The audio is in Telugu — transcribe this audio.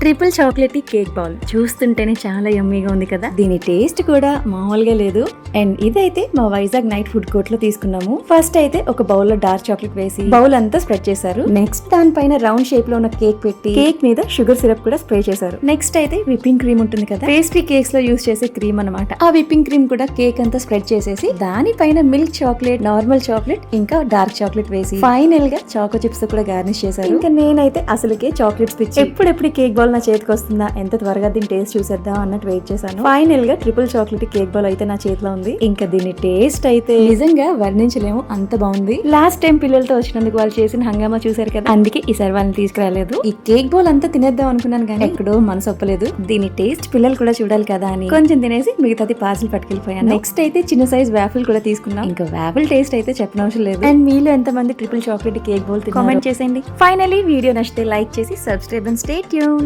ట్రిపుల్ చాక్లెట్ కేక్ బౌల్ చూస్తుంటేనే చాలా యమ్మీగా ఉంది కదా. దీని టేస్ట్ కూడా మామూలుగా లేదు. అండ్ ఇదైతే మా వైజాగ్ నైట్ ఫుడ్ కోర్ట్ లో తీసుకున్నాము. ఫస్ట్ అయితే ఒక బౌల్ లో డార్క్ చాక్లెట్ వేసి బౌల్ అంతా స్ప్రెడ్ చేశారు. నెక్స్ట్ దానిపైన రౌండ్ షేప్ లో ఉన్న కేక్ పెట్టి కేక్ మీద షుగర్ సిరప్ కూడా స్ప్రే చేశారు. నెక్స్ట్ అయితే విప్పింగ్ క్రీమ్ ఉంటుంది కదా, పేస్ట్రీ కేక్స్ లో యూస్ చేసే క్రీమ్ అన్నమాట. ఆ విప్పింగ్ క్రీమ్ కూడా కేక్ అంతా స్ప్రెడ్ చేసేసి దానిపైన మిల్క్ చాక్లెట్, నార్మల్ చాక్లెట్ ఇంకా డార్క్ చాక్లెట్ వేసి ఫైనల్ గా చాకో చిప్స్ కూడా గార్నిష్ చేశారు. ఇంకా నేనైతే అసలుకే చాక్లెట్స్ పిచ్చి. ఎప్పుడెప్పుడు కేక్ బాల్ నా చేతికి వస్తుందా, ఎంత త్వరగా దీని టేస్ట్ చూసేద్దాం అన్నట్టు వెయిట్ చేశాను. ఫైనల్ గా ట్రిపుల్ చాక్లెట్ కేక్ బాల్ అయితే నా చేతిలో ఉంది. ఇంకా దీని టేస్ట్ అయితే నిజంగా వర్ణించలేము, అంత బాగుంది. లాస్ట్ టైం పిల్లలతో వచ్చినందుకు వాళ్ళు చేసిన హంగామా చూసారు కదా, అందుకే ఈసారి వాళ్ళని తీసుకురాలేదు. ఈ కేక్ బాల్ అంతా తినేద్దాం అనుకున్నాను కానీ ఎక్కడో మనసు ఒప్పలేదు. దీని టేస్ట్ పిల్లలు కూడా చూడాలి కదా అని కొంచెం తినేసి మిగతాది పార్సల్ పట్టుకెళ్ళిపోయాను. నెక్స్ట్ అయితే చిన్న సైజ్ వాఫిల్ కూడా తీసుకున్నాం. ఇంకా వాఫిల్ టేస్ట్ అయితే చెప్పనవసరం లేదు. అండ్ మీలో ఎంత మంది triple chocolate cake ball comment చేసేయండి. ఫైనలీ వీడియో నచ్చితే లైక్ చేసి సబ్స్క్రైబ్ అండ్ స్టే ట్యూన్.